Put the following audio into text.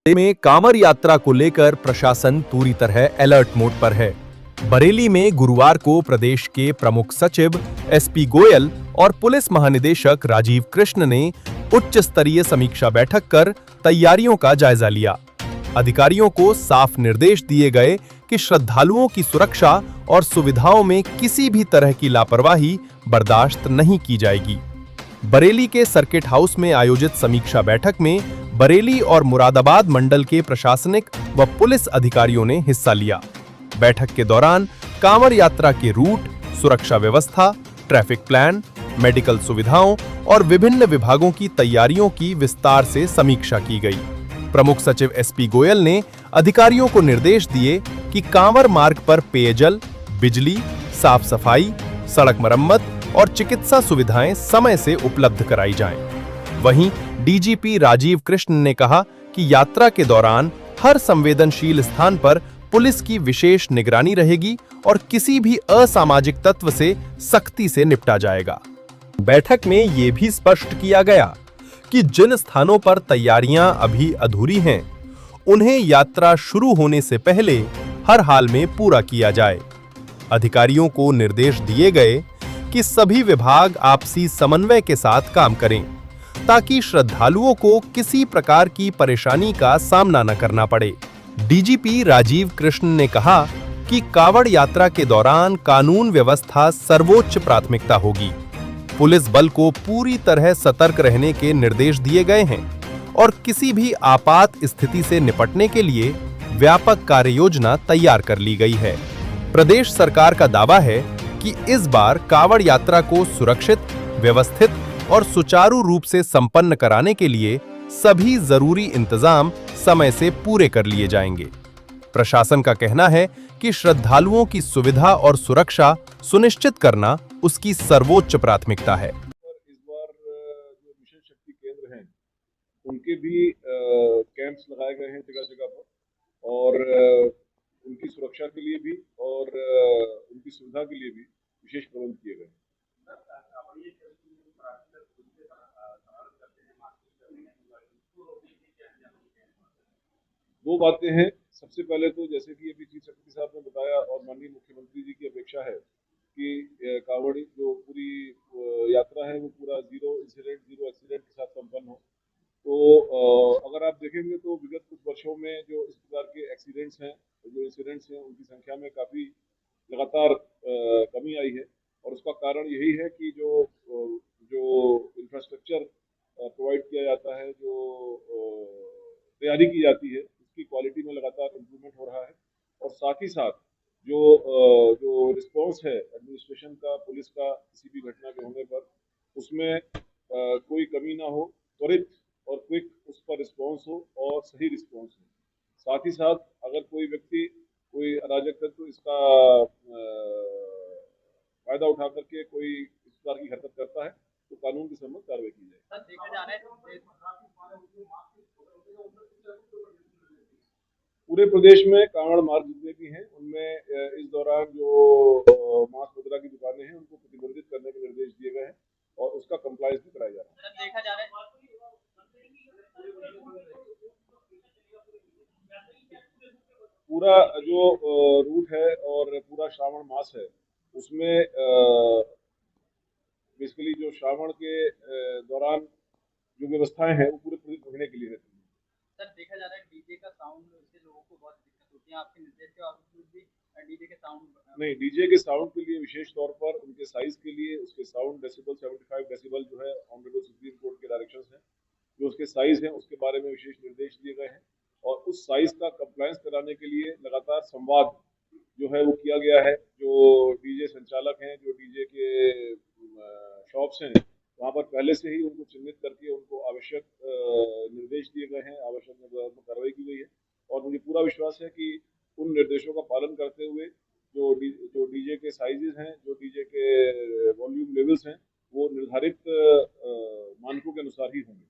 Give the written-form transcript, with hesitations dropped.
में कांवड़ यात्रा को लेकर प्रशासन पूरी तरह अलर्ट मोड पर है। बरेली में गुरुवार को प्रदेश के प्रमुख सचिव एसपी गोयल और पुलिस महानिदेशक राजीव कृष्ण ने उच्च स्तरीय समीक्षा बैठक कर तैयारियों का जायजा लिया। अधिकारियों को साफ निर्देश दिए गए कि श्रद्धालुओं की सुरक्षा और सुविधाओं में किसी भी तरह की लापरवाही बर्दाश्त नहीं की जाएगी। बरेली के सर्किट हाउस में आयोजित समीक्षा बैठक में बरेली और मुरादाबाद मंडल के प्रशासनिक व पुलिस अधिकारियों ने हिस्सा लिया। बैठक के दौरान कांवड़ यात्रा के रूट, सुरक्षा व्यवस्था, ट्रैफिक प्लान, मेडिकल सुविधाओं और विभिन्न विभागों की तैयारियों की विस्तार से समीक्षा की गई। प्रमुख सचिव एसपी गोयल ने अधिकारियों को निर्देश दिए कि कांवड़ मार्ग पर पेयजल, बिजली, साफ सफाई, सड़क मरम्मत और चिकित्सा सुविधाएं समय से उपलब्ध कराई जाएं। वहीं डीजीपी राजीव कृष्ण ने कहा कि यात्रा के दौरान हर संवेदनशील स्थान पर पुलिस की विशेष निगरानी रहेगी और किसी भी असामाजिक तत्व से सख्ती से निपटा जाएगा। बैठक में ये भी स्पष्ट किया गया कि जिन स्थानों पर तैयारियां अभी अधूरी हैं, उन्हें यात्रा शुरू होने से पहले हर हाल में पूरा किया जाए। अधिकारियों को निर्देश दिए गए कि सभी विभाग आपसी समन्वय के साथ काम करें, ताकि श्रद्धालुओं को किसी प्रकार की परेशानी का सामना न करना पड़े। डीजीपी राजीव कृष्ण ने कहा कि कांवड़ यात्रा के दौरान कानून व्यवस्था सर्वोच्च प्राथमिकता होगी। पुलिस बल को पूरी तरह सतर्क रहने के निर्देश दिए गए हैं और किसी भी आपात स्थिति से निपटने के लिए व्यापक कार्ययोजना तैयार कर ली गई है। प्रदेश सरकार का दावा है कि इस बार कांवड़ यात्रा को सुरक्षित, व्यवस्थित और सुचारू रूप से संपन्न कराने के लिए सभी जरूरी इंतजाम समय से पूरे कर लिए जाएंगे। प्रशासन का कहना है कि श्रद्धालुओं की सुविधा और सुरक्षा सुनिश्चित करना उसकी सर्वोच्च प्राथमिकता है। इस बार जो विशेष शक्ति केंद्र हैं, उनके भी कैंप्स लगाए गए हैं जगह जगह पर और उनकी सुरक्षा के लिए भी और उनकी सुविधा के लिए भी विशेष प्रबंध किए गए हैं। दो बातें हैं। सबसे पहले तो जैसे कि अभी चीफ सेक्रेटरी साहब ने बताया और माननीय मुख्यमंत्री जी की अपेक्षा है कि कांवड़ी जो पूरी यात्रा है वो पूरा जीरो एक्सीडेंट के साथ संपन्न हो। तो अगर आप देखेंगे तो विगत कुछ वर्षों में जो इस प्रकार के एक्सीडेंट्स हैं, जो इंसिडेंट्स हैं, उनकी संख्या में काफ़ी लगातार कमी आई है और उसका कारण यही है कि जो इंफ्रास्ट्रक्चर प्रोवाइड किया जाता है, जो तैयारी की जाती है, उसकी क्वालिटी में लगातार इम्प्रूवमेंट हो रहा है और साथ ही साथ जो रिस्पॉन्स है एडमिनिस्ट्रेशन का, पुलिस का किसी भी घटना के होने पर उसमें कोई कमी ना हो, त्वरित और क्विक उस पर रिस्पॉन्स हो और सही रिस्पॉन्स हो। साथ ही साथ अगर कोई व्यक्ति, कोई अराजक तत्व इसका फायदा उठा करके कोई इस प्रकार की हरकत करता है तो कानून की सम्मत कार्रवाई की जाए। पूरे प्रदेश में कांवड़ मार्ग जितने भी हैं उनमें इस दौरान जो मांस मुद्रा की दुकानें हैं उनको प्रतिबंधित करने के निर्देश दिए गए हैं और उसका कंप्लायंस भी कराया जा रहा है। पूरा जो रूट है और पूरा श्रावण मास है उसमें बेसिकली जो श्रावण के दौरान जो व्यवस्थाएं हैं वो पूरे महीने के लिए रहती है। सर, देखा जा रहा है डीजे का साउंड से लोगों को बहुत दिक्कत होती है। आपके निर्देश के बावजूद भी डीजे के साउंड नहीं, डीजे के साउंड के लिए विशेष तौर पर उनके साइज के लिए उसके साउंड डेसिबल 75 डेसिबल जो है ऑनरेबल सुप्रीम कोर्ट के डायरेक्शंस हैं, जो उसके साइज हैं उसके बारे में विशेष निर्देश दिए गए हैं और उस साइज का कंप्लायंस कराने के लिए लगातार संवाद जो है वो किया गया है। जो डीजे संचालक हैं, जो डीजे के शॉप्स हैं, वहाँ पर पहले से ही उनको चिन्हित करके उनको आवश्यक निर्देश दिए गए हैं, आवश्यक कार्रवाई की गई है और मुझे पूरा विश्वास है कि उन निर्देशों का पालन करते हुए जो डीजे के साइजेस हैं, जो डीजे के वॉल्यूम लेवल्स हैं, वो निर्धारित मानकों के अनुसार ही होंगे।